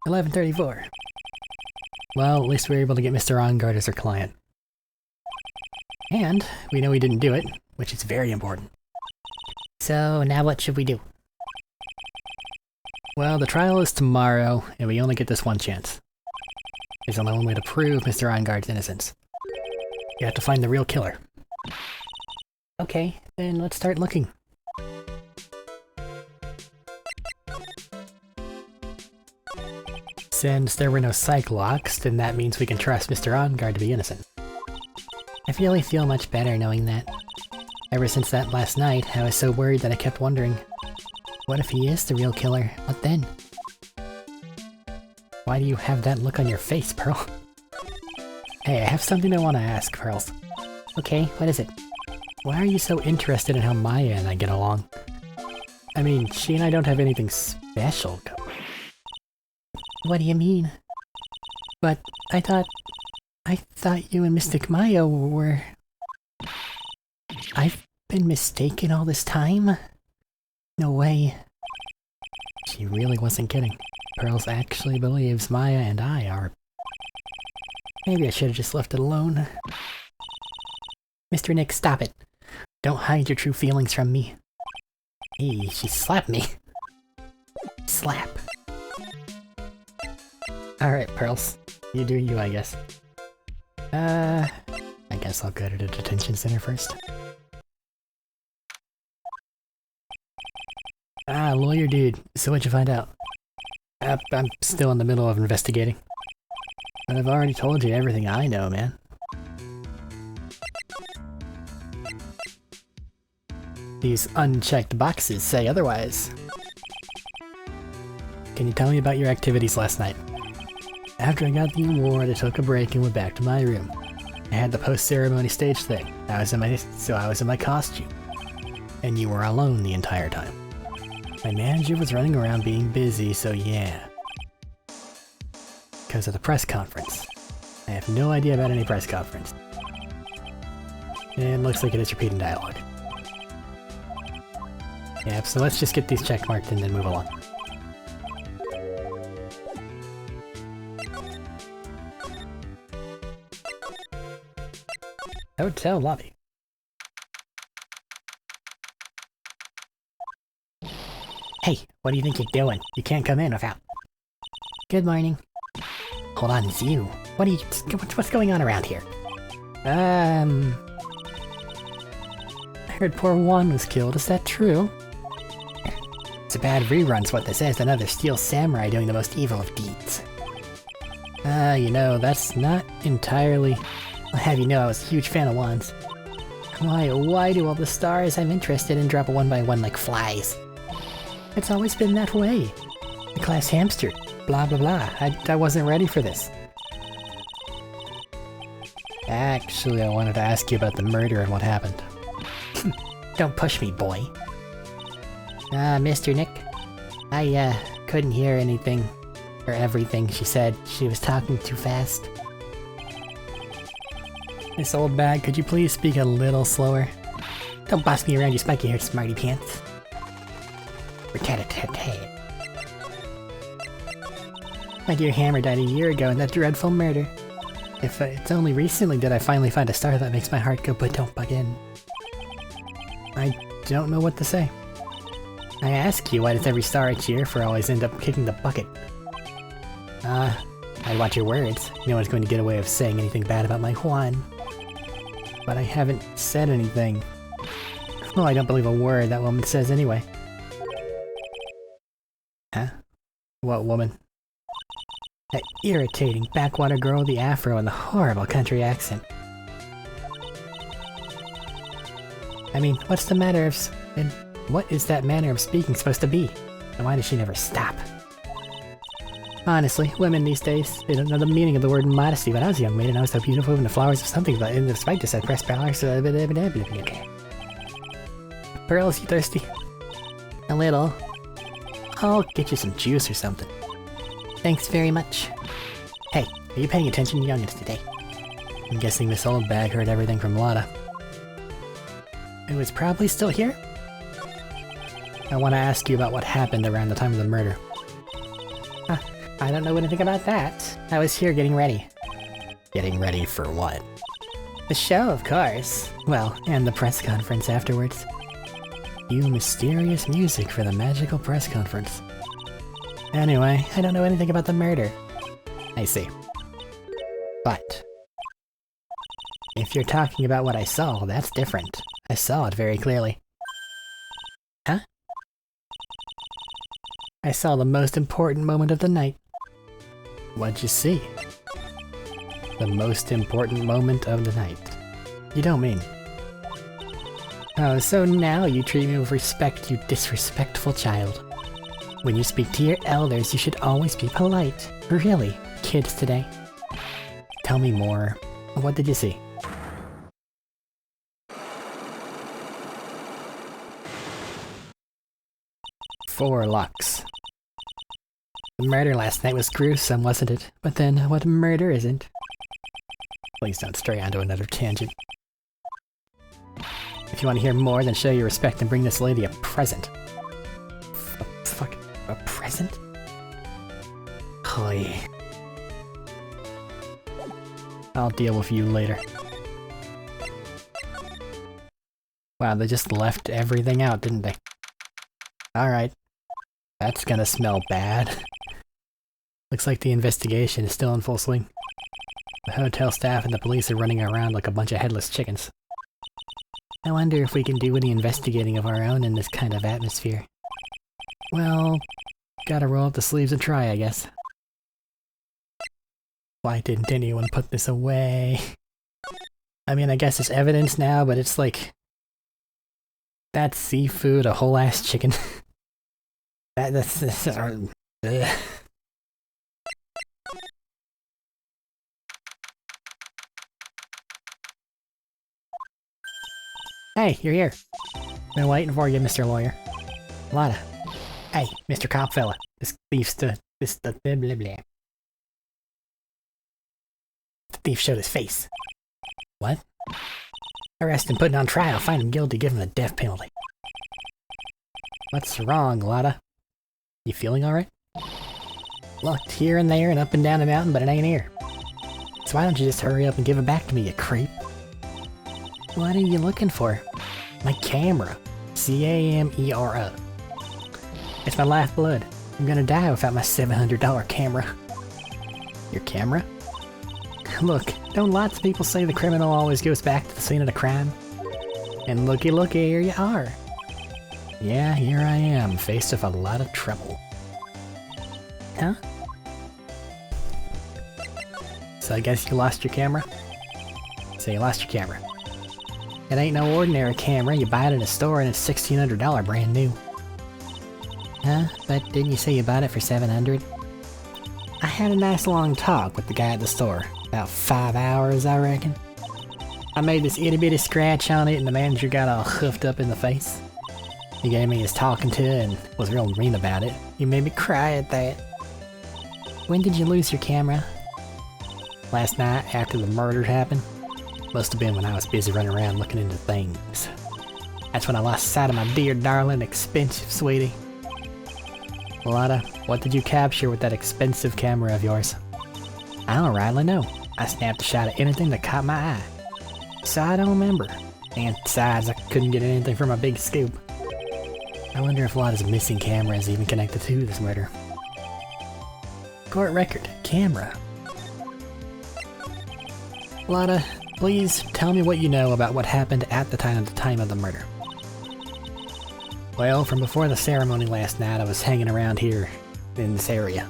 11:34. Well, at least we were able to get Mr. Ongard as our client. And we know he didn't do it, which is very important. So now what should we do? Well, the trial is tomorrow, and we only get this one chance. There's only one way to prove Mr. Ongard's innocence. You have to find the real killer. Okay, then let's start looking. Since there were no psych locks, then that means we can trust Mr. Ongard to be innocent. I really feel much better knowing that. Ever since that last night, I was so worried that I kept wondering, what if he is the real killer? What then? Why do you have that look on your face, Pearl? Hey, I have something I want to ask, Pearls. Okay, what is it? Why are you so interested in how Maya and I get along? I mean, she and I don't have anything special going. What do you mean? But I thought you and Mystic Maya were... I've been mistaken all this time? No way. She really wasn't kidding. Pearls actually believes Maya and I are... Maybe I should have just left it alone. Mr. Nick, stop it. Don't hide your true feelings from me. Hey, she slapped me. Slap. Alright, Pearls. You do you, I guess. I guess I'll go to the detention center first. Ah, lawyer dude. So what'd you find out? I'm still in the middle of investigating. But I've already told you everything I know, man. These unchecked boxes say otherwise. Can you tell me about your activities last night? After I got the award, I took a break and went back to my room. I had the post-ceremony stage thing. I was in my costume. And you were alone the entire time. My manager was running around being busy, so yeah. Because of the press conference. I have no idea about any press conference. And looks like it is repeating dialogue. Yep, so let's just get these checkmarked and then move along. Hotel lobby. Hey, what do you think you're doing? You can't come in without... Good morning. Hold on, it's you. What's going on around here? I heard poor Juan was killed, is that true? It's a bad rerun's what this is, another steel samurai doing the most evil of deeds. You know, that's not entirely... I'll have you know I was a huge fan of Juan's. Why do all the stars I'm interested in drop one by one like flies? It's always been that way. The class hamster. Blah blah blah. I wasn't ready for this. Actually, I wanted to ask you about the murder and what happened. Don't push me, boy. Mr. Nick. I, couldn't hear anything. Or everything she said. She was talking too fast. Miss Old Bag, could you please speak a little slower? Don't boss me around, you spiky-haired smarty pants. Rat-tat-tat-tat. My dear Hammer died a year ago in that dreadful murder. If it's only recently did I finally find a star that makes my heart go but don't bug in. I don't know what to say. I ask you, why does every star I cheer for always end up kicking the bucket? I'd watch your words. No one's going to get away with saying anything bad about my Juan. But I haven't said anything. Well, I don't believe a word that woman says anyway. Huh? What woman? That irritating backwater girl with the afro and the horrible country accent. I mean, what's the matter of... and what is that manner of speaking supposed to be? And why does she never stop? Honestly, women these days, they don't know the meaning of the word modesty. When I was a young maiden, I was so beautiful in the flowers of something, but in the spite just said press powers. Pearls, you thirsty? A little. I'll get you some juice or something. Thanks very much. Hey, are you paying attention to youngins today? I'm guessing Miss Old Bag heard everything from Lotta. It was probably still here? I want to ask you about what happened around the time of the murder. I don't know anything about that. I was here getting ready. Getting ready for what? The show, of course. Well, and the press conference afterwards. Cue mysterious music for the magical press conference. Anyway, I don't know anything about the murder. I see. But if you're talking about what I saw, that's different. I saw it very clearly. Huh? I saw the most important moment of the night. What'd you see? The most important moment of the night. You don't mean. Oh, so now you treat me with respect, you disrespectful child. When you speak to your elders, you should always be polite. Really, kids today. Tell me more. What did you see? Four lux. The murder last night was gruesome, wasn't it? But then, what murder isn't? Please don't stray onto another tangent. If you want to hear more, then show your respect and bring this lady a present. A present? Hoy. I'll deal with you later. Wow, they just left everything out, didn't they? Alright. That's gonna smell bad. Looks like the investigation is still in full swing. The hotel staff and the police are running around like a bunch of headless chickens. I wonder if we can do any investigating of our own in this kind of atmosphere. Well, gotta roll up the sleeves and try, I guess. Why didn't anyone put this away? I mean, I guess it's evidence now, but it's like... That's seafood, a whole ass chicken. that's Hey, you're here. Been waiting for you, Mr. Lawyer. Lana. Hey, Mr. Cop fella. This thief's blah blah blah. The thief showed his face. What? Arrest him, put him on trial, find him guilty, give him the death penalty. What's wrong, Lotta? You feeling alright? Looked here and there and up and down the mountain, but it ain't here. So why don't you just hurry up and give it back to me, you creep? What are you looking for? My camera. C-A-M-E-R-A. It's my lifeblood. I'm gonna die without my $700 camera. Your camera? Look, don't lots of people say the criminal always goes back to the scene of the crime? And looky, here you are. Yeah, here I am, faced with a lot of trouble. Huh? So I guess you lost your camera? So you lost your camera. It ain't no ordinary camera, you buy it in a store and it's $1,600 brand new. Huh? But didn't you say you bought it for $700? I had a nice long talk with the guy at the store. About 5 hours, I reckon. I made this itty bitty scratch on it and the manager got all hoofed up in the face. He gave me his talking to and was real mean about it. He made me cry at that. When did you lose your camera? Last night, after the murder happened. Must have been when I was busy running around looking into things. That's when I lost sight of my dear darling expensive sweetie. Lotta, what did you capture with that expensive camera of yours? I don't rightly know. I snapped a shot at anything that caught my eye. So I don't remember. And besides, I couldn't get anything from my big scoop. I wonder if Lotta's missing camera is even connected to this murder. Court record. Camera. Lotta, please tell me what you know about what happened at the time of the murder. Well, from before the ceremony last night, I was hanging around here, in this area.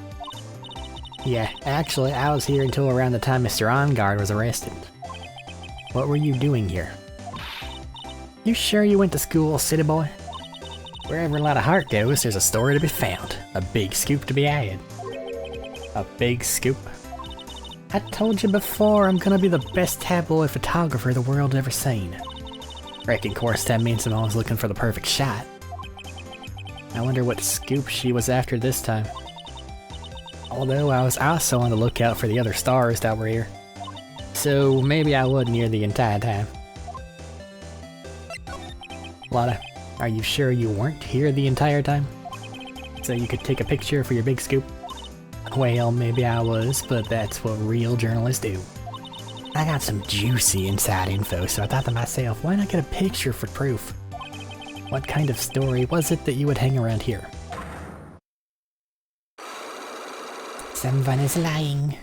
Yeah, actually, I was here until around the time Mr. OnGuard was arrested. What were you doing here? You sure you went to school, city boy? Wherever a lot of heart goes, there's a story to be found. A big scoop to be had. A big scoop? I told you before, I'm gonna be the best tabloid photographer the world's ever seen. Reckon, of course, that means I'm always looking for the perfect shot. I wonder what scoop she was after this time. Although I was also on the lookout for the other stars that were here. So maybe I wasn't here the entire time. Lotta, are you sure you weren't here the entire time? So you could take a picture for your big scoop? Well, maybe I was, but that's what real journalists do. I got some juicy inside info, so I thought to myself, why not get a picture for proof? What kind of story was it that you would hang around here? Someone is lying.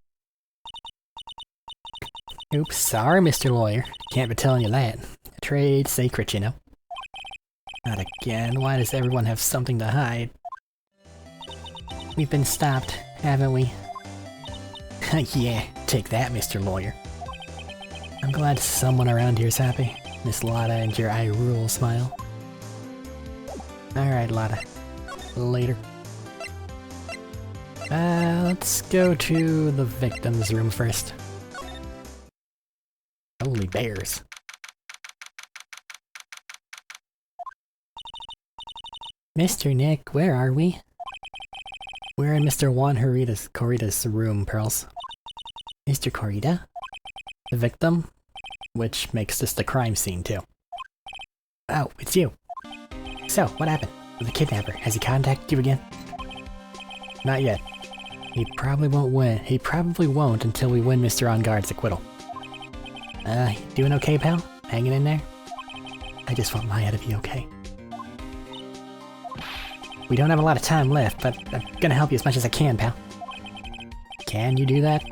Oops, sorry, Mr. Lawyer. Can't be telling you that. Trade secret, you know. Not again. Why does everyone have something to hide? We've been stopped, haven't we? Yeah, take that, Mr. Lawyer. I'm glad someone around here's happy. Miss Lotta and your I rule smile. Alright, Lotta. Later. Let's go to the victim's room first. Holy bears. Mr. Nick, where are we? We're in Mr. Juan Corrida's room, Pearls. Mr. Corrida? The victim? Which makes this the crime scene, too. Oh, it's you. So, what happened? The kidnapper, has he contacted you again? Not yet. He probably won't until we win Mr. On Guard's acquittal. Doing okay, pal? Hanging in there? I just want Maya to be okay. We don't have a lot of time left, but I'm gonna help you as much as I can, pal. Can you do that?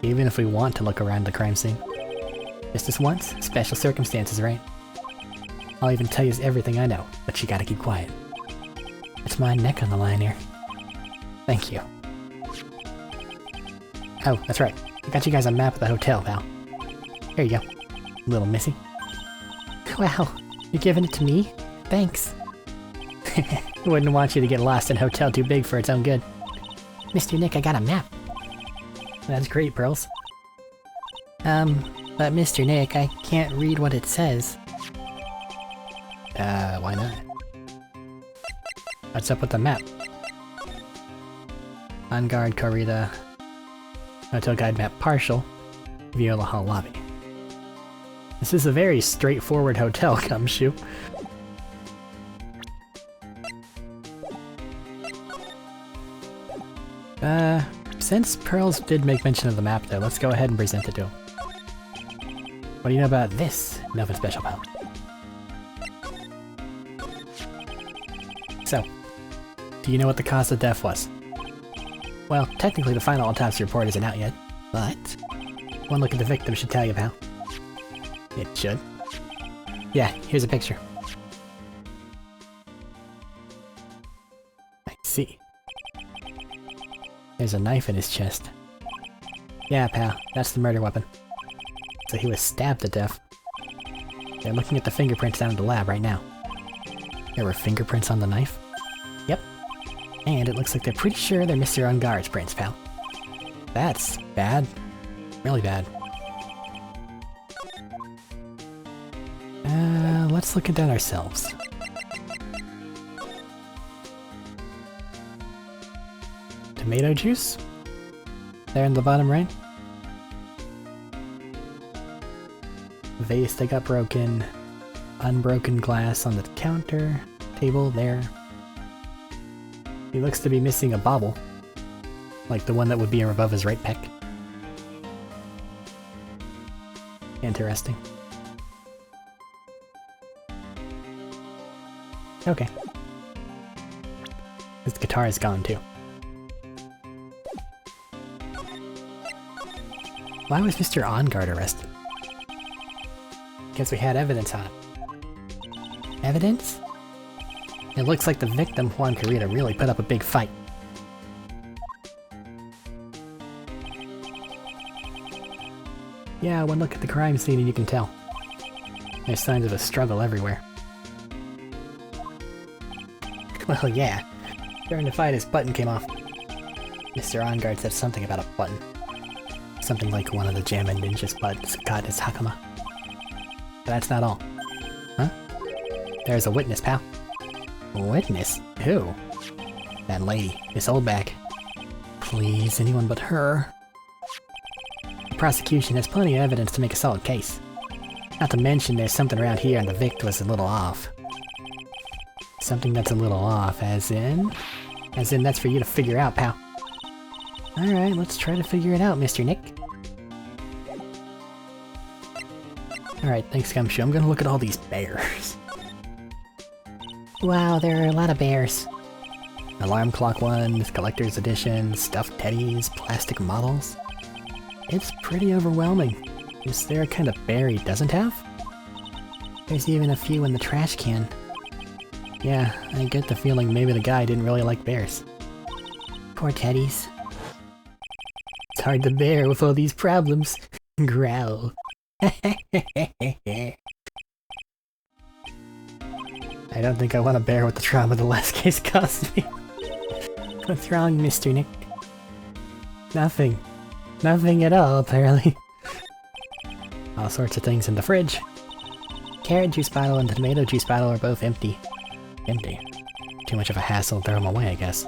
Even if we want to look around the crime scene? Just this once? Special circumstances, right? I'll even tell you everything I know, but you gotta keep quiet. It's my neck on the line here. Thank you. Oh, that's right. I got you guys a map of the hotel, pal. Here you go, little missy. Wow, you're giving it to me? Thanks. Wouldn't want you to get lost in a hotel too big for its own good. Mr. Nick, I got a map. That's great, Pearls. But Mr. Nick, I can't read what it says. Why not? What's up with the map? On guard, Corrida. Hotel guide map partial. Viola Hall lobby. This is a very straightforward hotel, Gumshoe. Since Pearls did make mention of the map though, let's go ahead and present it to him. What do you know about this? Nothing special, pal. So, do you know what the cause of death was? Well, technically the final autopsy report isn't out yet, but one look at the victim should tell you, pal. It should. Yeah, here's a picture. I see. There's a knife in his chest. Yeah, pal, that's the murder weapon. So he was stabbed to death. They're looking at the fingerprints down in the lab right now. There were fingerprints on the knife? Yep. And it looks like they're pretty sure they're Mr. On Guard's prints, pal. That's bad. Really bad. Let's look at that ourselves. Tomato juice? There in the bottom right? Vase that got broken. Unbroken glass on the counter. Table there. He looks to be missing a bauble. Like the one that would be above his right pec. Interesting. Okay. His guitar is gone too. Why was Mr. On Guard arrested? Because we had evidence on him. Evidence? It looks like the victim, Juan Corrida, really put up a big fight. Yeah, one look at the crime scene and you can tell. There's signs of a struggle everywhere. Well, yeah. During the fight, his button came off. Mr. On Guard said something about a button. Something like one of the Jammin' Ninja's buttons got his Hakama. But that's not all. Huh? There's a witness, pal. A witness? Who? That lady, Miss Oldback. Please, anyone but her. The prosecution has plenty of evidence to make a solid case. Not to mention there's something around here and the Vict was a little off. Something that's a little off, as in? As in that's for you to figure out, pal. Alright, let's try to figure it out, Mr. Nick. Alright, thanks Gumshoe. I'm gonna look at all these bears. Wow, there are a lot of bears. Alarm clock ones, collector's edition, stuffed teddies, plastic models. It's pretty overwhelming. Is there a kind of bear he doesn't have? There's even a few in the trash can. Yeah, I get the feeling maybe the guy didn't really like bears. Poor teddies. It's hard to bear with all these problems. Growl. I don't think I want to bear with the trauma the last case caused me. What's wrong, Mr. Nick? Nothing. Nothing at all, apparently. All sorts of things in the fridge. Carrot juice bottle and the tomato juice bottle are both empty. Empty. Too much of a hassle to throw them away, I guess.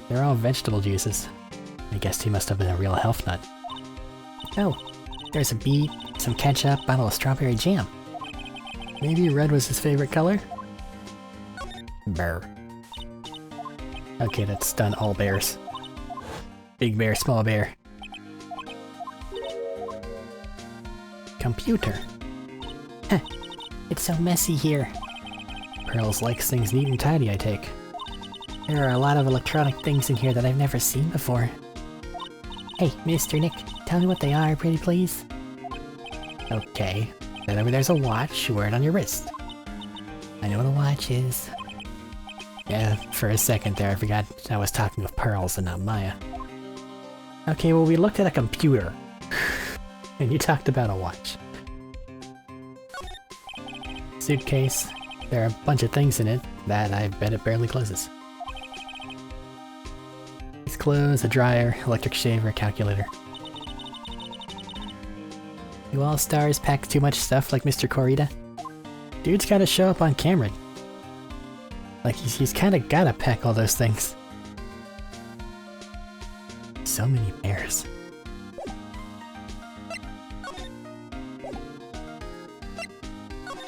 They're all vegetable juices. I guess he must have been a real health nut. Oh, there's a beet, some ketchup, bottle of strawberry jam. Maybe red was his favorite color? Bear. Okay, that's done all bears. Big bear, small bear. Computer. Huh. It's so messy here. Pearls likes things neat and tidy, I take. There are a lot of electronic things in here that I've never seen before. Hey, Mr. Nick, tell me what they are, pretty please. Okay. Then over there's a watch, you wear it on your wrist. I know what a watch is. Yeah, for a second there I forgot I was talking with Pearls and not Maya. Okay, well we looked at a computer. And you talked about a watch. Suitcase. There are a bunch of things in it that I bet it barely closes. These clothes, a dryer, electric shaver, calculator. Do all stars pack too much stuff like Mr. Corita? Dude's gotta show up on camera. Like he's kinda gotta pack all those things. So many bears.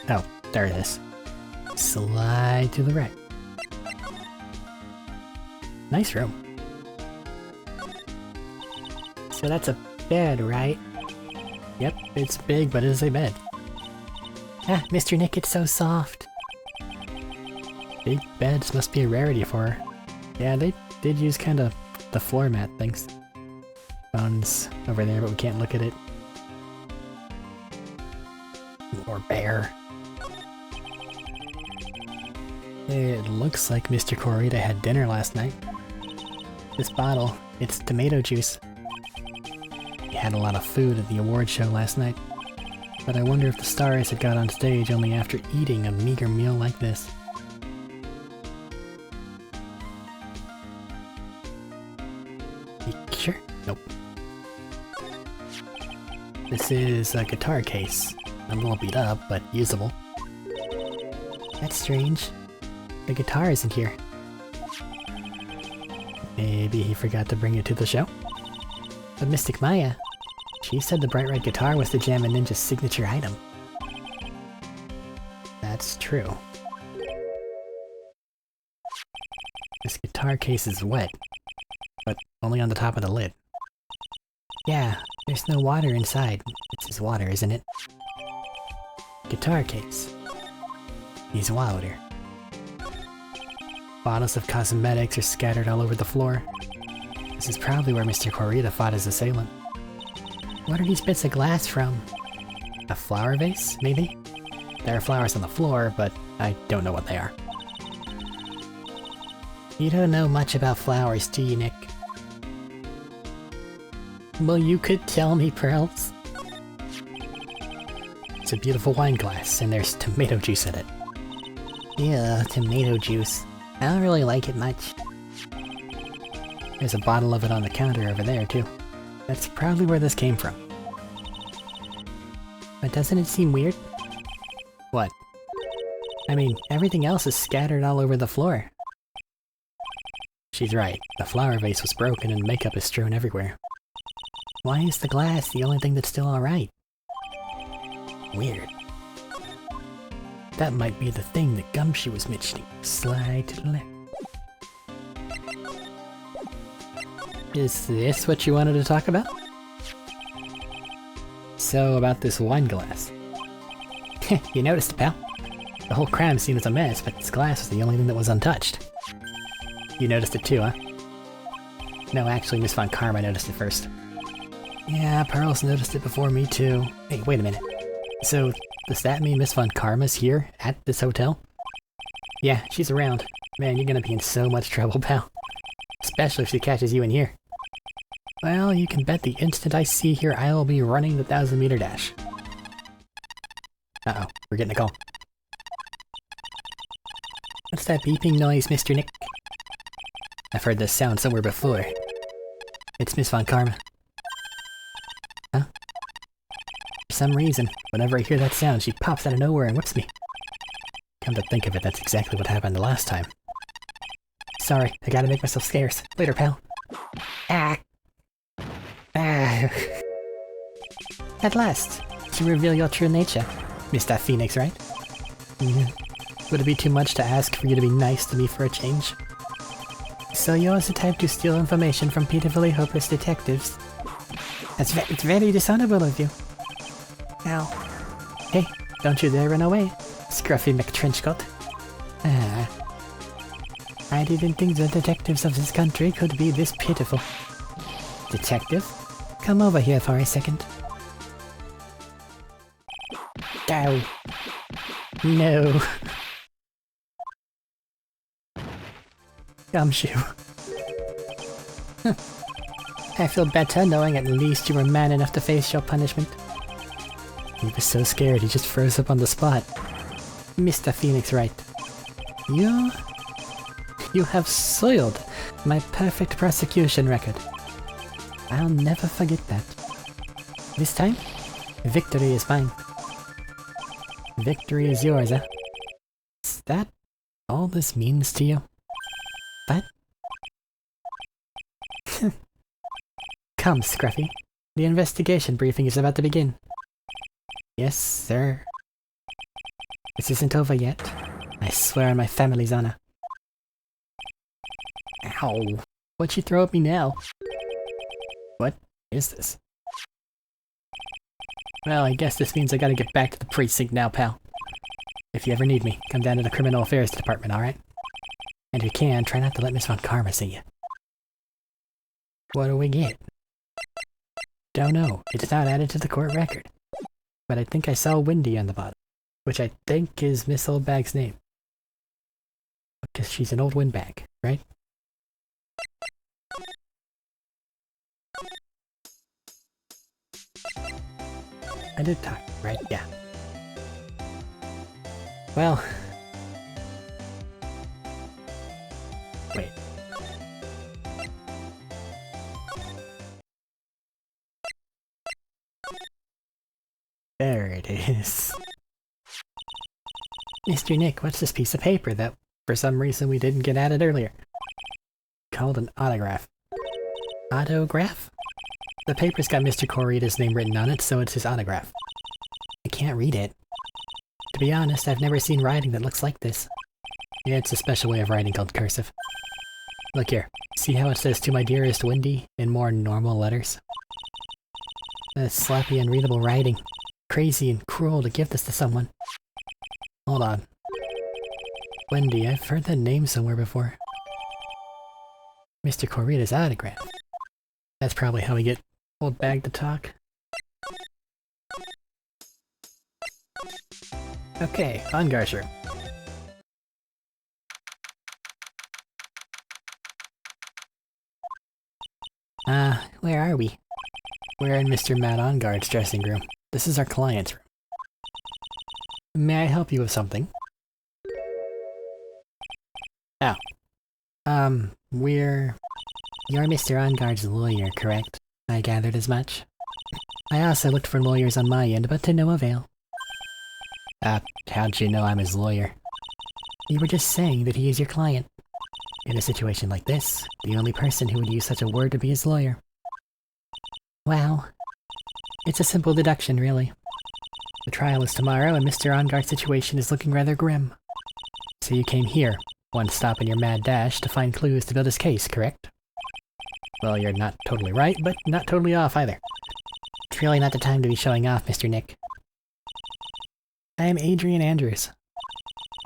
Oh, there it is. Slide to the right. Nice room. So that's a bed, right? Yep, it's big, but it is a bed. Ah, Mr. Nick, it's so soft. Big beds must be a rarity for her. Yeah, they did use kind of the floor mat things. Phone's over there, but we can't look at it. More bear. It looks like Mr. Corita had dinner last night. This bottle, it's tomato juice. He had a lot of food at the award show last night. But I wonder if the stars had got on stage only after eating a meager meal like this. Sure? Nope. This is a guitar case. I'm a little beat up, but usable. That's strange. The guitar isn't here. Maybe he forgot to bring it to the show? But Mystic Maya, she said the bright red guitar was the Jammin' Ninja's signature item. That's true. This guitar case is wet, but only on the top of the lid. Yeah, there's no water inside. It's his water, isn't it? Guitar case. He's water. Bottles of cosmetics are scattered all over the floor. This is probably where Mr. Corita fought his assailant. What are these bits of glass from? A flower vase, maybe? There are flowers on the floor, but I don't know what they are. You don't know much about flowers, do you, Nick? Well, you could tell me, Pearls. It's a beautiful wine glass, and there's tomato juice in it. Yeah, tomato juice. I don't really like it much. There's a bottle of it on the counter over there, too. That's probably where this came from. But doesn't it seem weird? What? I mean, everything else is scattered all over the floor. She's right. The flower vase was broken and makeup is strewn everywhere. Why is the glass the only thing that's still alright? Weird. That might be the thing that Gumshoe was mentioning. Slide to the left. Is this what you wanted to talk about? So, about this wine glass. You noticed it, pal. The whole crime scene was a mess, but this glass was the only thing that was untouched. You noticed it too, huh? No, actually, Miss Von Karma noticed it first. Yeah, Pearl's noticed it before me too. Hey, wait a minute. So, does that mean Miss Von Karma's here, at this hotel? Yeah, she's around. Man, you're gonna be in so much trouble, pal. Especially if she catches you in here. Well, you can bet the instant I see her, I will be running the 1,000-meter dash. Uh-oh, we're getting a call. What's that beeping noise, Mr. Nick? I've heard this sound somewhere before. It's Miss Von Karma. Huh? For some reason, whenever I hear that sound, she pops out of nowhere and whips me. Come to think of it, that's exactly what happened the last time. Sorry, I gotta make myself scarce. Later, pal. Ah! Ah! At last, to reveal your true nature. Mr. Phoenix, right? Yeah. Would it be too much to ask for you to be nice to me for a change? So you're the type to steal information from pitifully hopeless detectives. It's very dishonorable of you. Ow. Hey, don't you dare run away, scruffy McTrenchcoat. Ah. I didn't think the detectives of this country could be this pitiful. Detective? Come over here for a second. Ow. No. Gumshoe. I feel better knowing at least you were man enough to face your punishment. He was so scared he just froze up on the spot. Mr. Phoenix, right? You have soiled my perfect prosecution record. I'll never forget that. This time, victory is mine. Victory is yours, huh? Is that all this means to you? What? Come, Scruffy. The investigation briefing is about to begin. Yes, sir. This isn't over yet. I swear on my family's honor. Ow. What'd you throw at me now? What is this? Well, I guess this means I gotta get back to the precinct now, pal. If you ever need me, come down to the Criminal Affairs Department, alright? And if you can, try not to let Miss Von Karma see you. What do we get? Don't know. It's not added to the court record. But I think I saw Wendy on the bottom, which I think is Miss Oldbag's name. Because she's an old windbag, right? I did talk, right? Yeah. Well... Wait. There it is. Mr. Nick, what's this piece of paper that For some reason we didn't get added earlier. Called an autograph. Autograph? The paper's got Mr. Corita's name written on it, so it's his autograph. I can't read it. To be honest, I've never seen writing that looks like this. Yeah, it's a special way of writing called cursive. Look here. See how it says "To my dearest Wendy" in more normal letters? That's sloppy, unreadable writing. Crazy and cruel to give this to someone. Hold on. Wendy, I've heard that name somewhere before. Mr. Corita's autograph. That's probably how we get Old Bag to talk. Okay, on Garsher. Where are we? We're in Mr. Matt Onguard's dressing room. This is our client's room. May I help you with something? Oh. You're Mr. Onguard's lawyer, correct? I gathered as much. I also looked for lawyers on my end, but to no avail. How'd you know I'm his lawyer? You were just saying that he is your client. In a situation like this, the only person who would use such a word to be his lawyer. Well, it's a simple deduction, really. The trial is tomorrow, and Mr. Onguard's situation is looking rather grim. So you came here, one stop in your mad dash, to find clues to build his case, correct? Well, you're not totally right, but not totally off either. It's really not the time to be showing off, Mr. Nick. I am Adrian Andrews.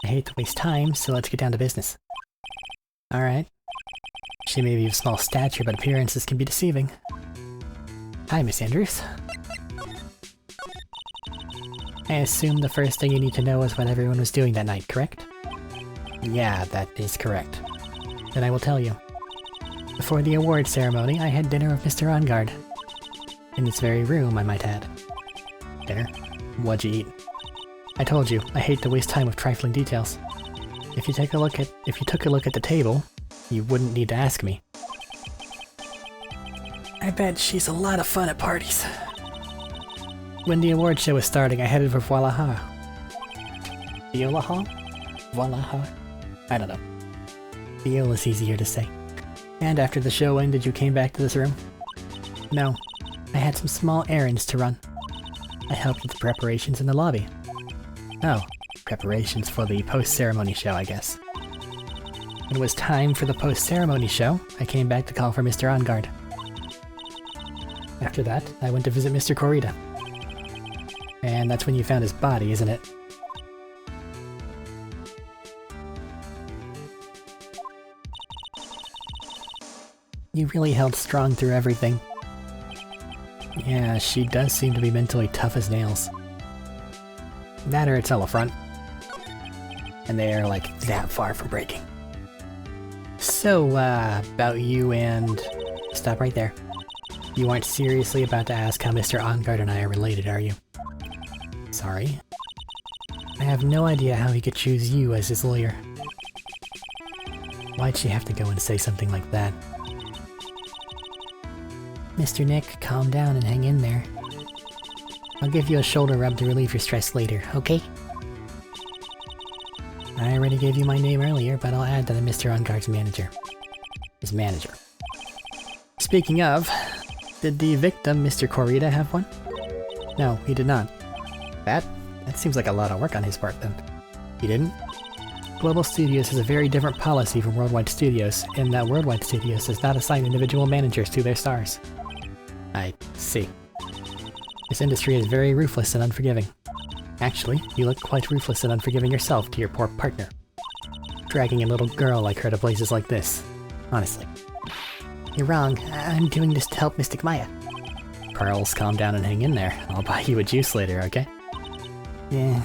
I hate to waste time, so let's get down to business. Alright. She may be of small stature, but appearances can be deceiving. Hi, Miss Andrews. I assume the first thing you need to know is what everyone was doing that night, correct? Yeah, that is correct. Then I will tell you. Before the award ceremony, I had dinner with Mr. Ongard. In this very room, I might add. Dinner? What'd you eat? I told you, I hate to waste time with trifling details. If you took a look at the table, you wouldn't need to ask me. I bet she's a lot of fun at parties. When the award show was starting, I headed for Voilahar. Voilahar? Voilahar? I don't know. Viol is easier to say. And after the show ended, you came back to this room? No. I had some small errands to run. I helped with the preparations in the lobby. Oh, preparations for the post-ceremony show, I guess. When it was time for the post-ceremony show, I came back to call for Mr. Ongard. After that, I went to visit Mr. Corrida. And that's when you found his body, isn't it? You really held strong through everything. Yeah, she does seem to be mentally tough as nails. That or it's all a front. And they are like that far from breaking. So, about you and... Stop right there. You aren't seriously about to ask how Mr. Ongard and I are related, are you? Sorry? I have no idea how he could choose you as his lawyer. Why'd she have to go and say something like that? Mr. Nick, calm down and hang in there. I'll give you a shoulder rub to relieve your stress later, okay? I already gave you my name earlier, but I'll add that I'm Mr. Ongard's manager. His manager. Speaking of, did the victim, Mr. Corrida, have one? No, he did not. That seems like a lot of work on his part, then. He didn't? Global Studios has a very different policy from Worldwide Studios, in that Worldwide Studios does not assign individual managers to their stars. I see. This industry is very ruthless and unforgiving. Actually, you look quite ruthless and unforgiving yourself to your poor partner. Dragging a little girl like her to places like this. Honestly. You're wrong. I'm doing this to help Mystic Maya. Pearls, calm down and hang in there. I'll buy you a juice later, okay? Yeah.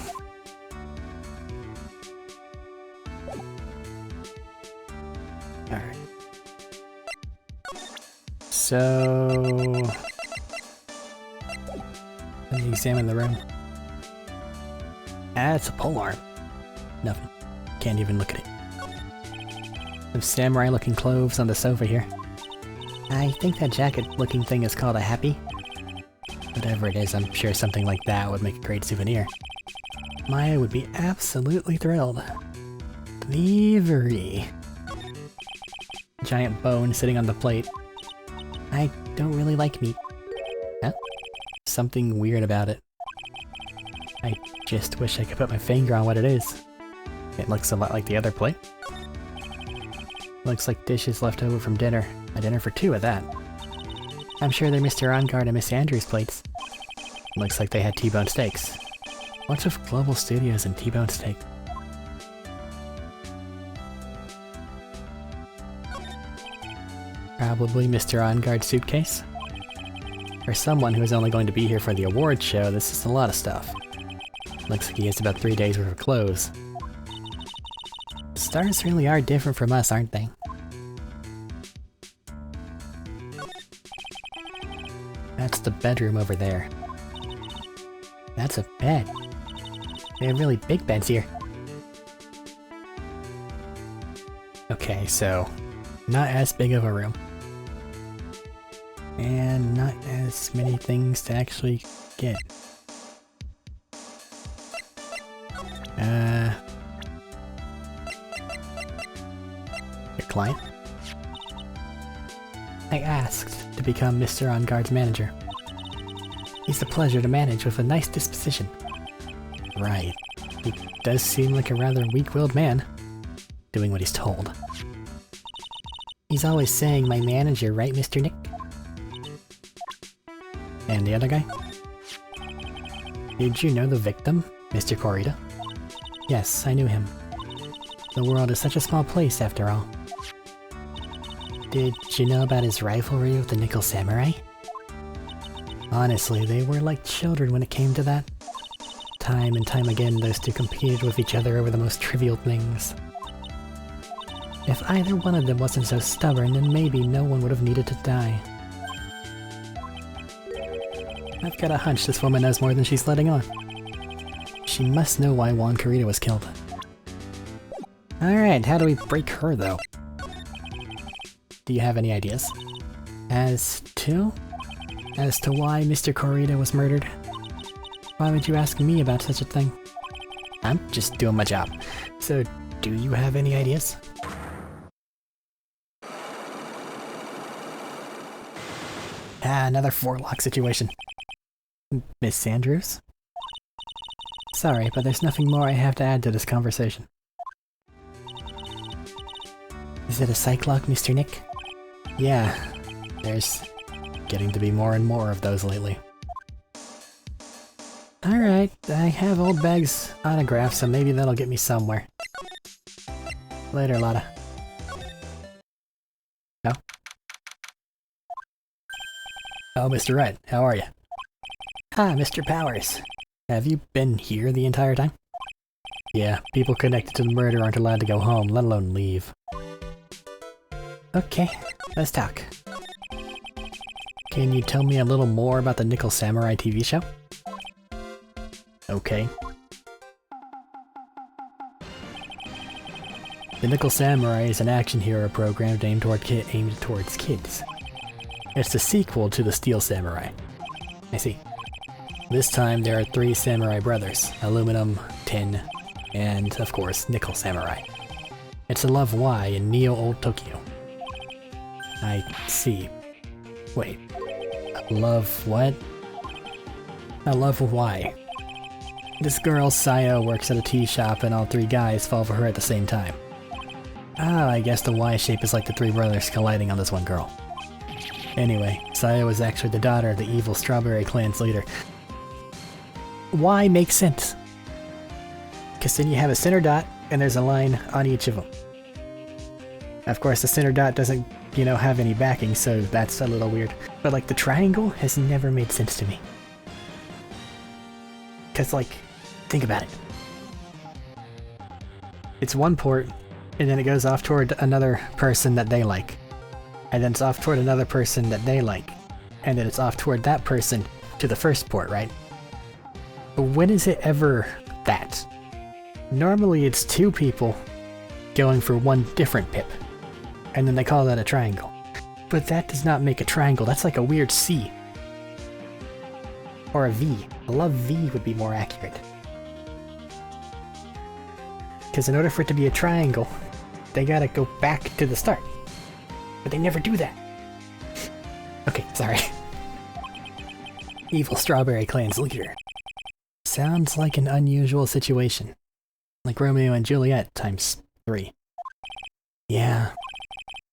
Alright. So... let me examine the room. Ah, it's a polearm. Nothing. Can't even look at it. Some samurai-looking clothes on the sofa here. I think that jacket-looking thing is called a happy. Whatever it is, I'm sure something like that would make a great souvenir. Maya would be absolutely thrilled. Thievery. Giant bone sitting on the plate. I don't really like meat. Huh? Something weird about it. I just wish I could put my finger on what it is. It looks a lot like the other plate. Looks like dishes left over from dinner. A dinner for two at that. I'm sure they're Mr. Ongard and Miss Andrews' plates. Looks like they had T-bone steaks. What's with Global Studios and T-bone steak? Probably Mr. Ongard's suitcase? For someone who is only going to be here for the award show, this is a lot of stuff. Looks like he has about 3 days worth of clothes. Stars really are different from us, aren't they? That's the bedroom over there. That's a bed. They have really big beds here. Okay, so not as big of a room. And not as many things to actually get. Your client? I asked to become Mr. Ongard's manager. He's a pleasure to manage with a nice disposition. Right. He does seem like a rather weak-willed man. Doing what he's told. He's always saying my manager, right, Mr. Nick? And the other guy? Did you know the victim, Mr. Corita? Yes, I knew him. The world is such a small place, after all. Did you know about his rivalry with the Nickel Samurai? Honestly, they were like children when it came to that. Time and time again, those two competed with each other over the most trivial things. If either one of them wasn't so stubborn, then maybe no one would have needed to die. I've got a hunch this woman knows more than she's letting on. She must know why Juan Corita was killed. Alright, how do we break her, though? Do you have any ideas? As to? As to why Mr. Corita was murdered? Why would you ask me about such a thing? I'm just doing my job. So, do you have any ideas? Ah, another four-lock situation. Miss Andrews? Sorry, but there's nothing more I have to add to this conversation. Is it a psych lock, Mr. Nick? Yeah, there's getting to be more and more of those lately. Alright, I have Old Bag's autograph, so maybe that'll get me somewhere. Later, Lotta. No? Oh, Mr. Wright, how are you? Ah, Mr. Powers. Have you been here the entire time? Yeah, people connected to the murder aren't allowed to go home, let alone leave. Okay, let's talk. Can you tell me a little more about the Nickel Samurai TV show? Okay. The Nickel Samurai is an action hero program aimed towards kids. It's the sequel to the Steel Samurai. I see. This time there are 3 samurai brothers, Aluminum, Tin, and, of course, Nickel Samurai. It's a Love Y in Neo-Old Tokyo. I see. Wait. Love what? A Love Y. This girl, Sayo, works at a tea shop and all 3 guys fall for her at the same time. Ah, I guess the Y shape is like the 3 brothers colliding on this one girl. Anyway, Sayo is actually the daughter of the evil Strawberry Clan's leader. Y makes sense. Because then you have a center dot, and there's a line on each of them. Of course, the center dot doesn't, have any backing, so that's a little weird. But like, the triangle has never made sense to me. Because, like, think about it. It's one port, and then it goes off toward another person that they like. And then it's off toward another person that they like. And then it's off toward that person to the first port, right? But when is it ever that? Normally it's 2 people going for one different pip. And then they call that a triangle. But that does not make a triangle, that's like a weird C. Or a V. A love V would be more accurate. Because in order for it to be a triangle, they gotta go back to the start. But they never do that. Okay, sorry. Evil Strawberry Clan's leader. Sounds like an unusual situation. Like Romeo and Juliet times 3. Yeah.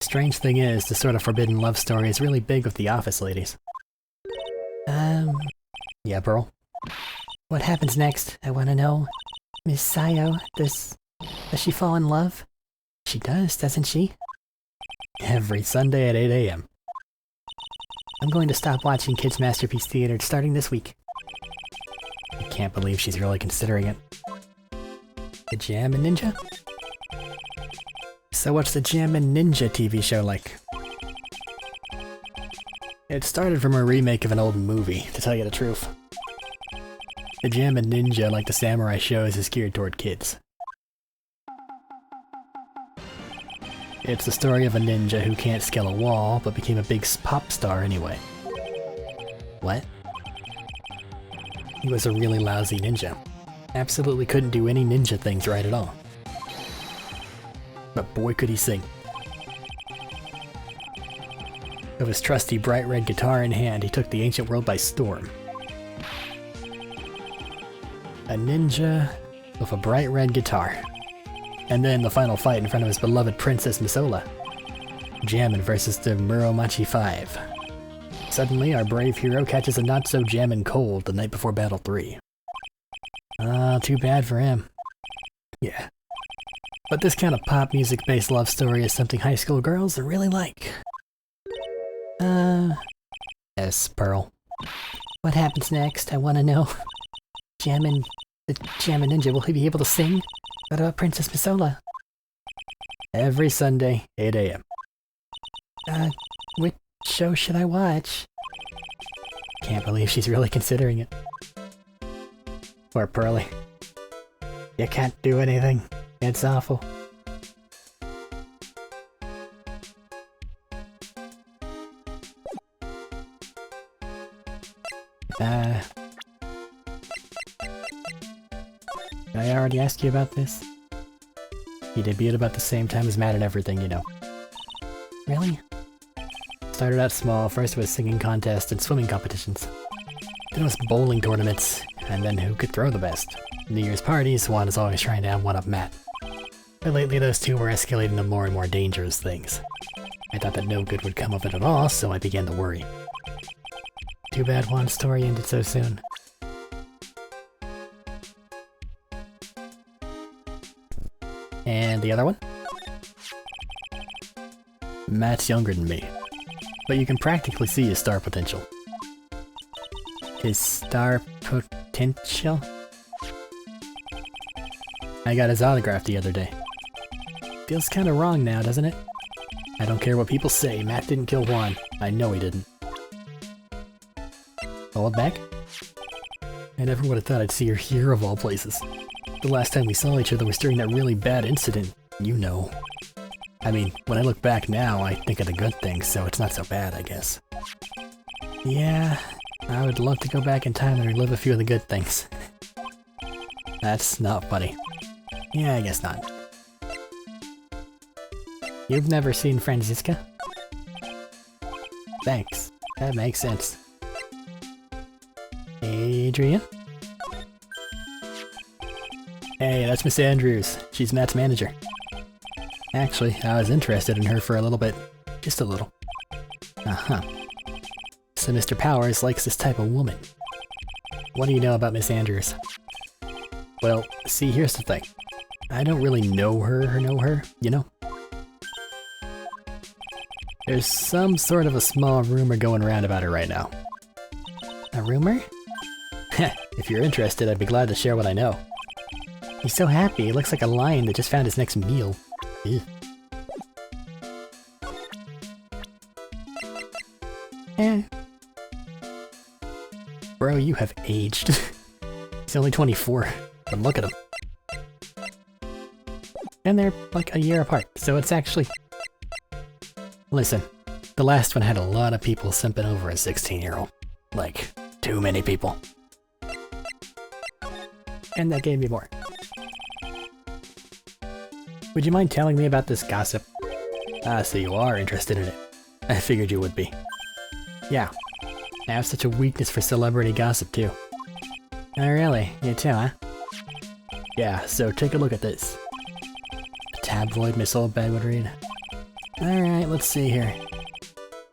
Strange thing is, this sort of forbidden love story is really big with the office ladies. Yeah, Pearl? What happens next? I want to know. Miss Sayo, does she fall in love? She does, doesn't she? Every Sunday at 8 AM. I'm going to stop watching Kids Masterpiece Theater starting this week. I can't believe she's really considering it. The Jam and Ninja? So what's the Jam and Ninja TV show like? It started from a remake of an old movie, to tell you the truth. The Jam and Ninja, like the samurai shows, is geared toward kids. It's the story of a ninja who can't scale a wall, but became a big pop star anyway. What? He was a really lousy ninja. Absolutely couldn't do any ninja things right at all. But boy could he sing. With his trusty bright red guitar in hand, he took the ancient world by storm. A ninja with a bright red guitar. And then the final fight in front of his beloved Princess Misola. Jammin' versus the Muromachi 5. Suddenly, our brave hero catches a not-so-jammin' cold the night before Battle 3. Ah, too bad for him. Yeah. But this kind of pop music-based love story is something high school girls really like. Yes, Pearl. What happens next? I want to know. The Jammin' Ninja, will he be able to sing? What about Princess Misola? Every Sunday, 8 AM. Which show should I watch? Can't believe she's really considering it. Poor Pearly. You can't do anything. It's awful. Did I already ask you about this? He debuted about the same time as Matt and everything, you know. Really? Started out small, first with singing contests and swimming competitions. Then it was bowling tournaments, and then who could throw the best. New Year's parties, Juan is always trying to one-up Matt. But lately those two were escalating to more and more dangerous things. I thought that no good would come of it at all, so I began to worry. Too bad Juan's story ended so soon. And the other one? Matt's younger than me, but you can practically see his star potential. His star potential? I got his autograph the other day. Feels kinda wrong now, doesn't it? I don't care what people say, Matt didn't kill Juan. I know he didn't. Hold back? I never would have thought I'd see her here of all places. The last time we saw each other was during that really bad incident, you know. I mean, when I look back now, I think of the good things, so it's not so bad, I guess. Yeah, I would love to go back in time and relive a few of the good things. That's not funny. Yeah, I guess not. You've never seen Franziska? Thanks. That makes sense. Adrian? Hey, that's Miss Andrews. She's Matt's manager. Actually, I was interested in her for a little bit. Just a little. Uh-huh. So Mr. Powers likes this type of woman. What do you know about Miss Andrews? Well, see, here's the thing. I don't really know her, you know? There's some sort of a small rumor going around about her right now. A rumor? If you're interested, I'd be glad to share what I know. He's so happy, he looks like a lion that just found his next meal. Ew. Bro, you have aged. He's only 24, but look at him. And they're like a year apart, so it's actually... Listen, the last one had a lot of people simping over a 16-year-old. Like, too many people. And that gave me more. Would you mind telling me about this gossip? Ah, so you are interested in it. I figured you would be. Yeah, I have such a weakness for celebrity gossip too. Oh really? You too, huh? Yeah, so take a look at this. A tabloid Miss Oldbag would read. Alright, let's see here.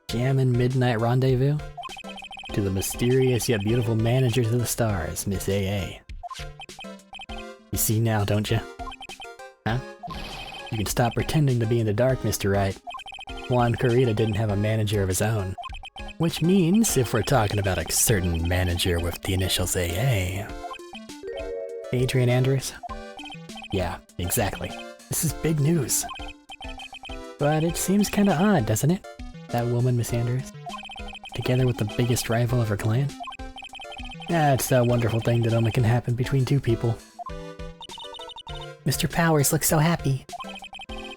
Jammin' Midnight Rendezvous? To the mysterious yet beautiful manager to the stars, Miss AA. You see now, don't you? Huh? You can stop pretending to be in the dark, Mr. Right. Juan Corrida didn't have a manager of his own. Which means, if we're talking about a certain manager with the initials AA... Adrian Andrews? Yeah, exactly. This is big news. But it seems kinda odd, doesn't it? That woman, Miss Andrews? Together with the biggest rival of her clan? That's that wonderful thing that only can happen between two people. Mr. Powers looks so happy.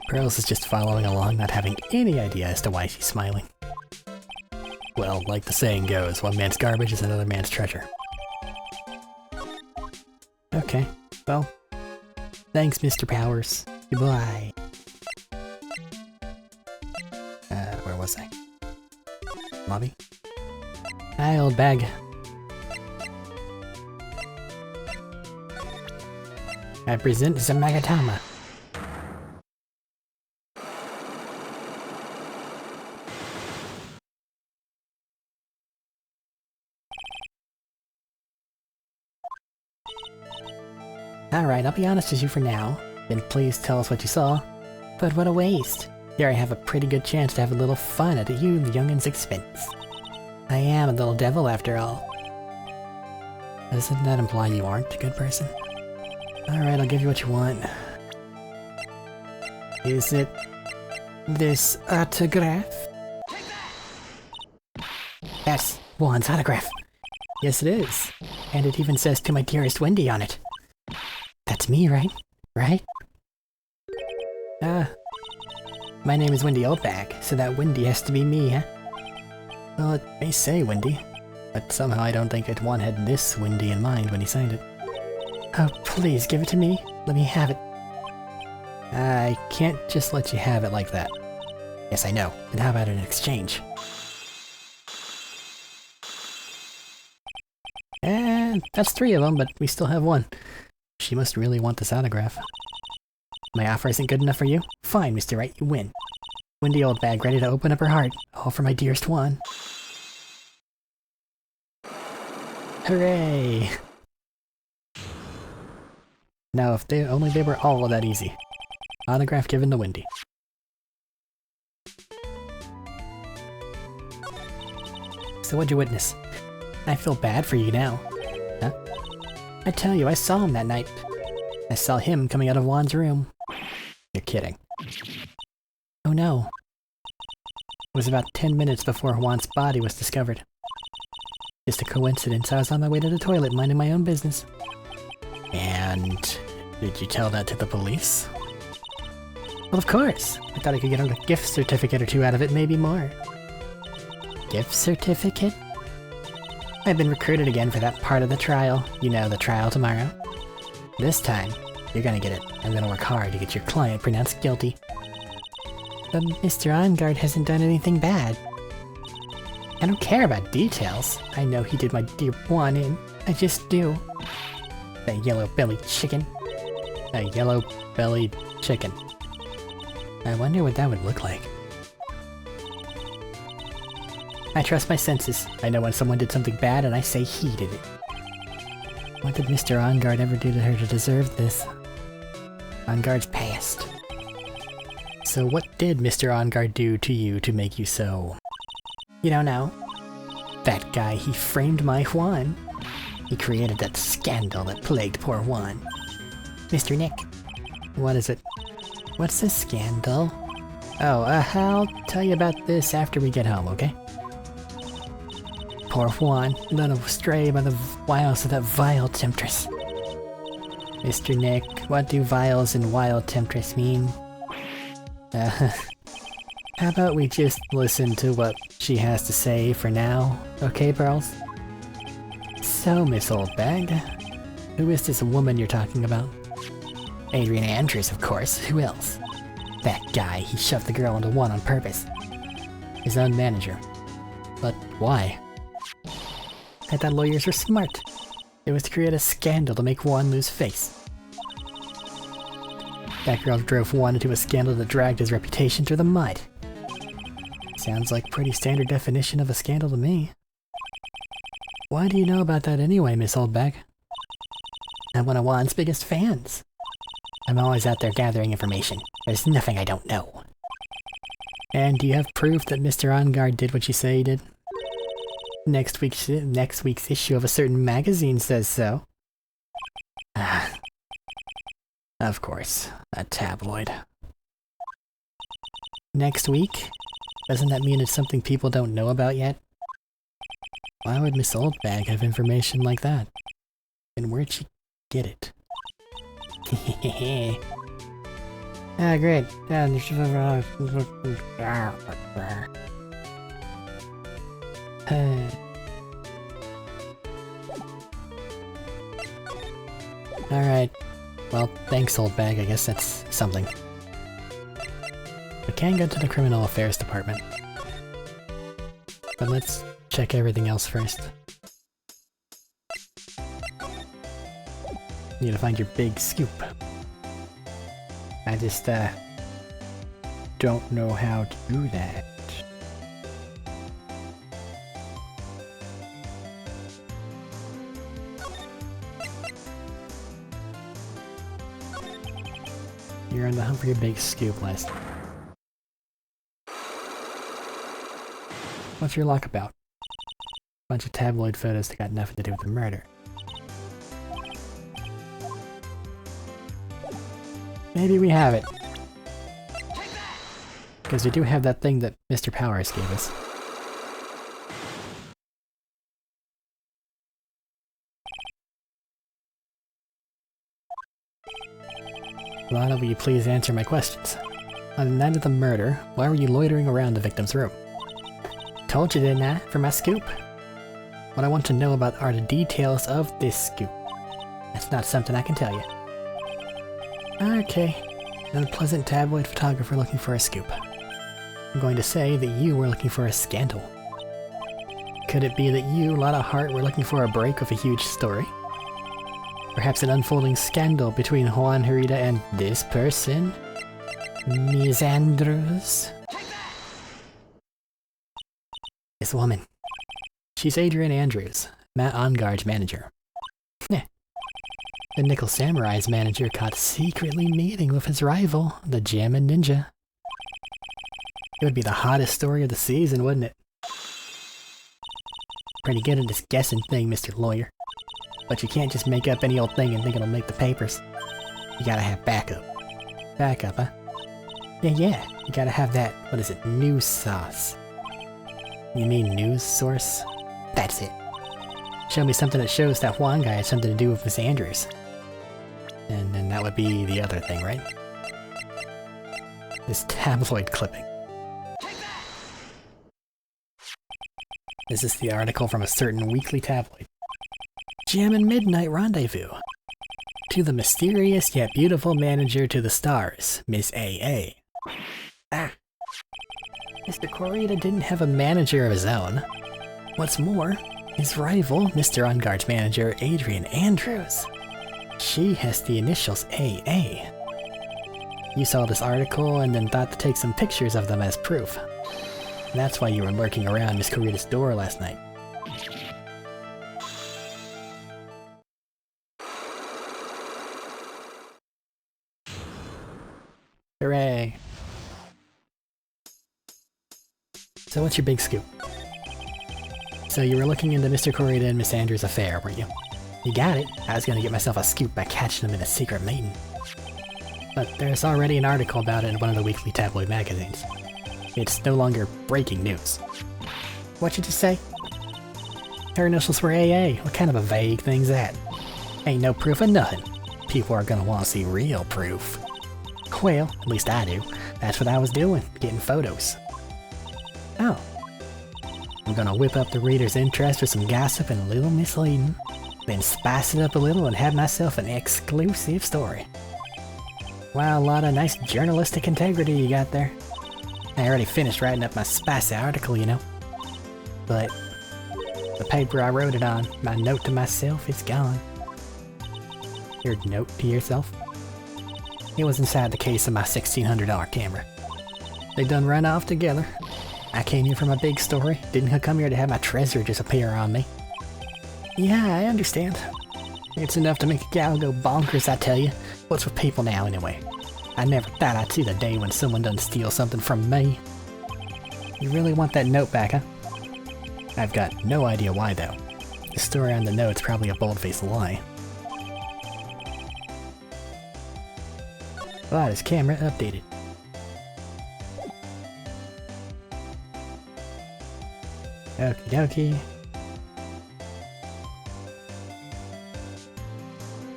Pearls is just following along, not having any idea as to why she's smiling. Well, like the saying goes, one man's garbage is another man's treasure. Okay, well, thanks, Mr. Powers. Goodbye. Where was I? Lobby? Hi, old bag. I present Zamagatama. Alright, I'll be honest with you for now. Then please tell us what you saw. But what a waste. Here I have a pretty good chance to have a little fun at you and the youngin's expense. I am a little devil after all. Doesn't that imply you aren't a good person? Alright, I'll give you what you want. Is it this autograph? That's Juan's autograph. Yes, it is. And it even says "To my dearest Wendy" on it. That's me, right? Right? My name is Wendy Oldbag, so that Wendy has to be me, huh? Well, it may say Wendy, but somehow I don't think Juan had this Wendy in mind when he signed it. Oh, please, give it to me. Let me have it. I can't just let you have it like that. Yes, I know. Then how about an exchange? And that's 3 of them, but we still have 1. She must really want this autograph. My offer isn't good enough for you? Fine, Mr. Right, you win. Wendy Oldbag, ready to open up her heart. All for my dearest Juan. Hooray! Now, if they only they were all that easy. Autograph given to Wendy. So what'd you witness? I feel bad for you now. Huh? I tell you, I saw him that night. I saw him coming out of Juan's room. You're kidding. Oh no. It was about 10 minutes before Juan's body was discovered. Just a coincidence, I was on my way to the toilet minding my own business. And did you tell that to the police? Well, of course. I thought I could get a gift certificate or 2 out of it, maybe more. Gift certificate? I've been recruited again for that part of the trial. You know, the trial tomorrow. This time, you're gonna get it. I'm gonna work hard to get your client pronounced guilty. But Mr. Ongard hasn't done anything bad. I don't care about details. I know he did my dear Juan in. I just do. That yellow-bellied chicken. That yellow-bellied chicken. I wonder what that would look like. I trust my senses. I know when someone did something bad and I say he did it. What did Mr. Ongard ever do to her to deserve this? Ongard's past. So what did Mr. Ongard do to you to make you so... You don't know. That guy, he framed my Juan. He created that scandal that plagued poor Juan. Mr. Nick. What is it? What's the scandal? Oh, I'll tell you about this after we get home, okay? Poor Juan, led astray by the wiles of that vile temptress. Mr. Nick, what do vials and wild temptress mean? How about we just listen to what she has to say for now, okay, Pearls? So, Miss Oldbag, who is this woman you're talking about? Adrian Andrews, of course. Who else? That guy, he shoved the girl into Juan on purpose. His own manager. But why? I thought lawyers were smart. It was to create a scandal to make Juan lose face. That girl drove Juan into a scandal that dragged his reputation through the mud. Sounds like pretty standard definition of a scandal to me. Why do you know about that anyway, Miss Oldbag? I'm one of Juan's biggest fans. I'm always out there gathering information. There's nothing I don't know. And do you have proof that Mr. Ongard did what you say he did? Next week's issue of a certain magazine says so. Of course, a tabloid. Next week? Doesn't that mean it's something people don't know about yet? Why would Miss Oldbag have information like that? And where'd she get it? Great. Alright. Well, thanks, Oldbag. I guess that's something. We can go to the Criminal Affairs Department. But let's check everything else first. Need to find your big scoop. I just, don't know how to do that. You're on the hunt for your big scoop last night. What's your luck about? Bunch of tabloid photos that got nothing to do with the murder. Maybe we have it. Because we do have that thing that Mr. Powers gave us. Lana, will you please answer my questions? On the night of the murder, why were you loitering around the victim's room? Told you, didn't I? For my scoop. What I want to know about are the details of this scoop. That's not something I can tell you. Okay. An unpleasant tabloid photographer looking for a scoop. I'm going to say that you were looking for a scandal. Could it be that you, Lana Hart, were looking for a break with a huge story? Perhaps an unfolding scandal between Juan Harita and this person? Ms. Andrews? This woman. She's Adrian Andrews, Matt Ongaard's manager. Heh. The Nickel Samurai's manager caught secretly meeting with his rival, the Jammin' Ninja. It would be the hottest story of the season, wouldn't it? Pretty good at this guessing thing, Mr. Lawyer. But you can't just make up any old thing and think it'll make the papers. You gotta have backup. Backup, huh? Yeah, you gotta have that, what is it, news sauce. You mean news source? That's it. Show me something that shows that Juan guy had something to do with Miss Andrews. And then that would be the other thing, right? This tabloid clipping. This is the article from a certain weekly tabloid. Jammin' Midnight Rendezvous. To the mysterious yet beautiful manager to the stars, Miss A.A. Ah. Mr. Corita didn't have a manager of his own. What's more, his rival, Mr. Ongaard's manager, Adrian Andrews. She has the initials A.A. You saw this article and then thought to take some pictures of them as proof. And that's why you were lurking around Miss Corita's door last night. Hooray! So what's your big scoop? So you were looking into Mr. Corita and Miss Andrews' affair, weren't you? You got it. I was gonna get myself a scoop by catching them in a secret meeting. But there's already an article about it in one of the weekly tabloid magazines. It's no longer breaking news. What'd you just say? Her initials were AA. What kind of a vague thing's that? Ain't no proof of nothing. People are gonna want to see real proof. Well, at least I do. That's what I was doing, getting photos. Oh. I'm gonna whip up the reader's interest with some gossip and a little misleading, then spice it up a little and have myself an exclusive story. Wow, a lot of nice journalistic integrity you got there. I already finished writing up my spicy article, you know. But the paper I wrote it on, my note to myself, it's gone. Your note to yourself? It was inside the case of my $1,600 camera. They done run off together. I came here for my big story, didn't come here to have my treasure disappear on me. Yeah, I understand. It's enough to make a gal go bonkers, I tell you. What's with people now, anyway? I never thought I'd see the day when someone doesn't steal something from me. You really want that note back, huh? I've got no idea why, though. The story on the note's probably a bold-faced lie. But his camera updated. Okie dokie.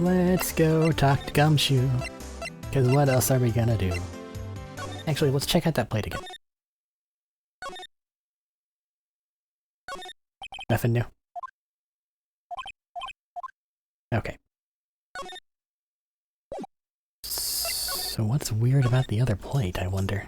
Let's go talk to Gumshoe. Because what else are we gonna do? Actually, let's check out that plate again. Nothing new. Okay. So what's weird about the other plate, I wonder?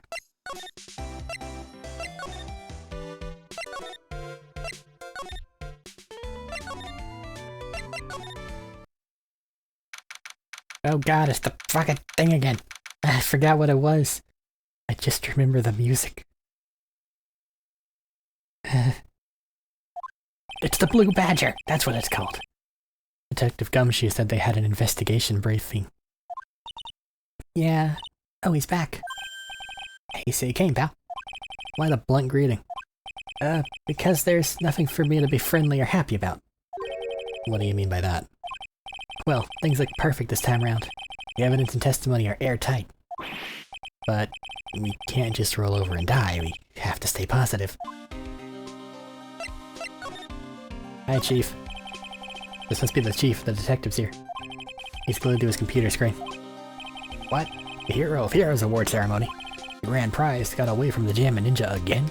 Oh god, it's the fucking thing again. I forgot what it was. I just remember the music. It's the Blue Badger! That's what it's called. Detective Gumshoe said they had an investigation briefing. Yeah, Oh, he's back. Hey, so you came, pal. Why the blunt greeting? Because there's nothing for me to be friendly or happy about. What do you mean by that? Well, things look perfect this time around. The evidence and testimony are airtight. But we can't just roll over and die, we have to stay positive. Hi, Chief. This must be the chief, the detective's here. He's glued to his computer screen. What? The Hero of Heroes award ceremony? The grand prize got away from the Jammin' Ninja again?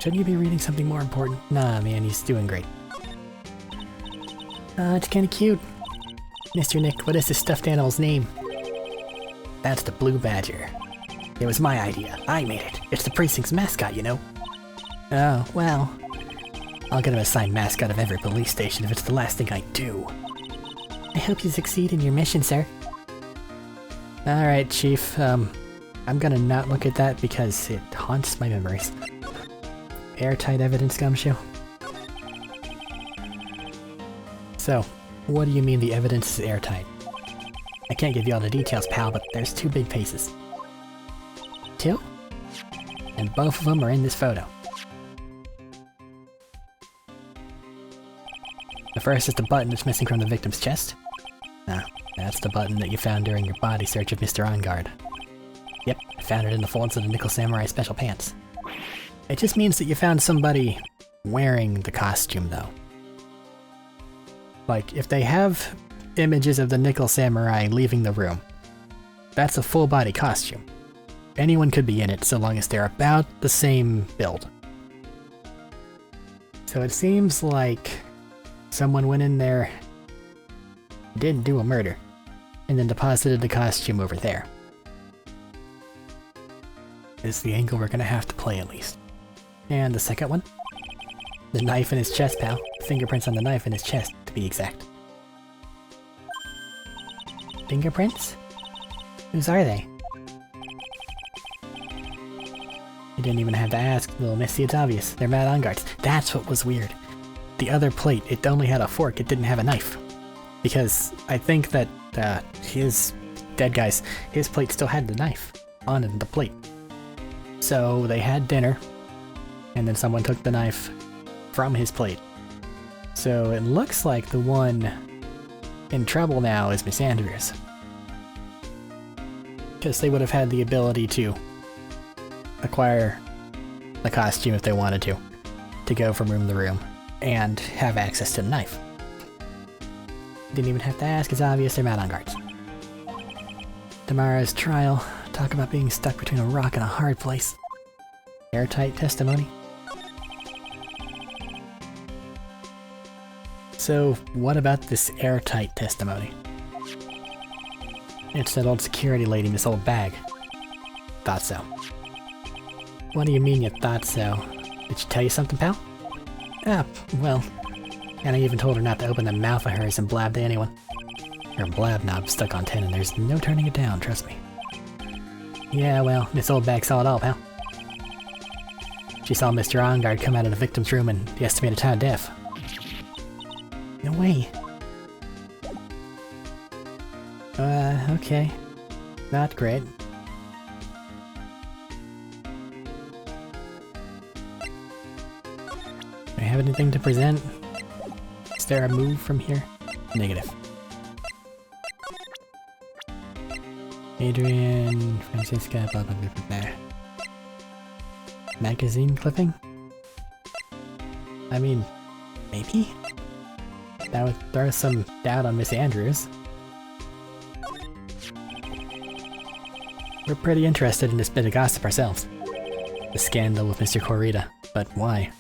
Shouldn't you be reading something more important? Nah, man, he's doing great. It's kinda cute. Mr. Nick, what is this stuffed animal's name? That's the Blue Badger. It was my idea. I made it. It's the precinct's mascot, you know. Oh, well. I'll get him assigned mascot of every police station if it's the last thing I do. I hope you succeed in your mission, sir. Alright, Chief. I'm gonna not look at that because it haunts my memories. Airtight evidence, Gumshoe. So, what do you mean the evidence is airtight? I can't give you all the details, pal, but there's two big pieces. Two? And both of them are in this photo. The first is the button that's missing from the victim's chest. Ah, that's the button that you found during your body search of Mr. OnGuard. Yep, I found it in the folds of the Nickel Samurai special pants. It just means that you found somebody wearing the costume, though. Like, if they have images of the Nickel Samurai leaving the room, that's a full-body costume. Anyone could be in it so long as they're about the same build. So it seems like someone went in there, did do a murder, and then deposited the costume over there. Is the angle we're gonna have to play at least. And the second one? The knife in his chest, pal. Fingerprints on the knife in his chest, to be exact. Fingerprints? Whose are they? You didn't even have to ask, little missy, it's obvious. They're Mad OnGuards. That's what was weird. The other plate, it only had a fork, it didn't have a knife. Because I think that his dead guy's, his plate still had the knife on the plate. So they had dinner, and then someone took the knife from his plate. So it looks like the one in trouble now is Miss Andrews. Because they would have had the ability to acquire the costume if they wanted to go from room to room, and have access to the knife. Didn't even have to ask, it's obvious they're Mad OnGuards. Tomorrow's trial, talk about being stuck between a rock and a hard place. Airtight testimony. So, what about this airtight testimony? It's that old security lady, Miss Old Bag. Thought so. What do you mean you thought so? Did she tell you something, pal? Ah, well, and I even told her not to open that mouth of hers and blab to anyone. Her blab knob's stuck on 10 and there's no turning it down, trust me. Yeah, well, Miss Old Bag saw it all, pal. She saw Mr. OnGuard come out of the victim's room and the estimated time of death. No way. Okay. Not great. Do I have anything to present? Is there a move from here? Negative. Adrian, Francisca, blah blah blah blah blah. Magazine clipping? I mean, maybe? That would throw some doubt on Miss Andrews. We're pretty interested in this bit of gossip ourselves. The scandal with Mr. Corrida, but why?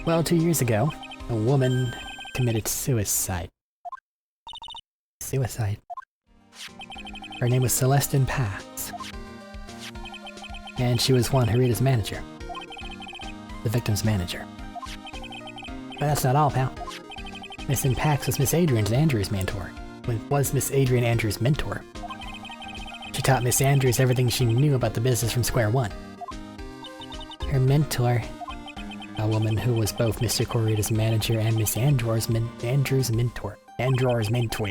Well, 2 years ago, a woman committed suicide. Suicide? Her name was Celestine Pax. And she was Juan Herita's manager. The victim's manager. But that's not all, pal. Miss Pax was Miss Adrian Andrews' mentor. Was Miss Adrian Andrews' mentor. She taught Miss Andrews everything she knew about the business from square one. Her mentor, a woman who was both Mr. Corrida's manager and Miss Andrews' mentor. Andrews' mentor.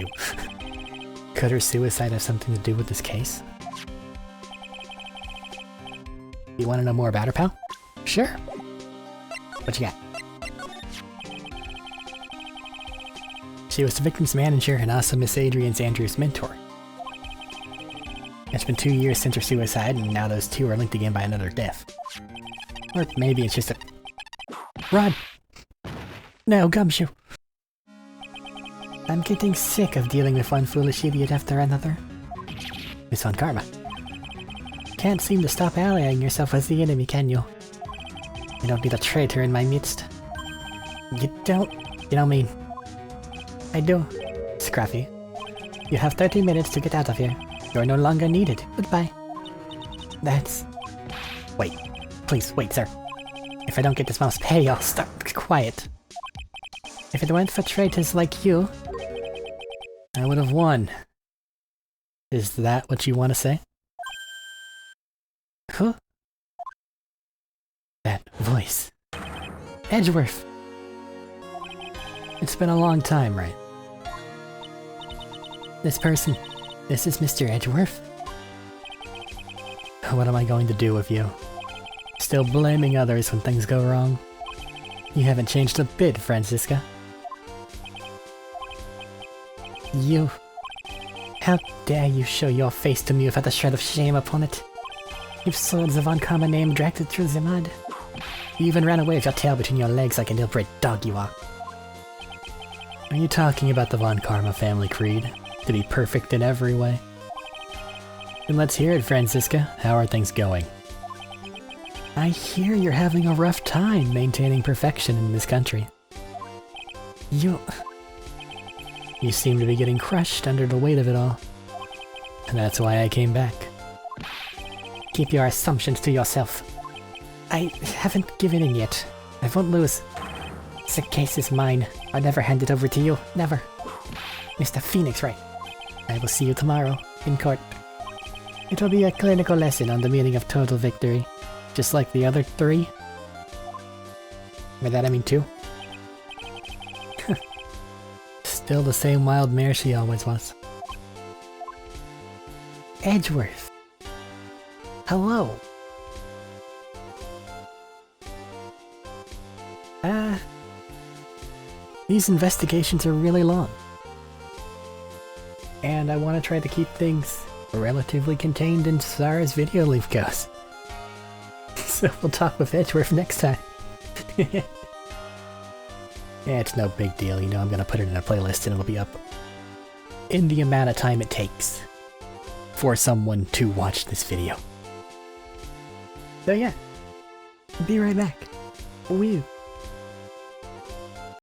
Could her suicide have something to do with this case? You want to know more about her, pal? Sure. What you got? She was the victim's manager and also Miss Adrian's Andrew's mentor. It's been 2 years since her suicide, and now those two are linked again by another death. Or maybe it's just a... Run! No, Gumshoe! I'm getting sick of dealing with one foolish idiot after another. Miss Von Karma. Can't seem to stop allying yourself as the enemy, can you? You don't need a traitor in my midst. You don't mean... I do. Scruffy. You have 30 minutes to get out of here. You're no longer needed. Goodbye. That's... Wait. Please, wait, sir. If I don't get this mouse pay, I'll stop. Quiet. If it weren't for traitors like you, I would have won. Is that what you want to say? Huh? That voice. Edgeworth! It's been a long time, right? This is Mr. Edgeworth. What am I going to do with you? Still blaming others when things go wrong? You haven't changed a bit, Franziska. You... How dare you show your face to me without a shred of shame upon it? You've soiled the Von Karma name, dragged it through the mud. You even ran away with your tail between your legs like an ill-bred dog you are. Are you talking about the Von Karma family creed? To be perfect in every way? Then let's hear it, Franziska. How are things going? I hear you're having a rough time maintaining perfection in this country. You seem to be getting crushed under the weight of it all. And that's why I came back. Keep your assumptions to yourself. I haven't given in yet. I won't lose. The case is mine. I'll never hand it over to you. Never. Mr. Phoenix, right? I will see you tomorrow, in court. It will be a clinical lesson on the meaning of total victory. Just like the other 3. By that I mean 2. Still the same wild mare she always was. Edgeworth. Hello. These investigations are really long. And I want to try to keep things relatively contained in far as video leaf goes. So we'll talk with Edgeworth next time. Yeah, it's no big deal, you know, I'm gonna put it in a playlist and it'll be up in the amount of time it takes for someone to watch this video. So yeah, be right back. Woo.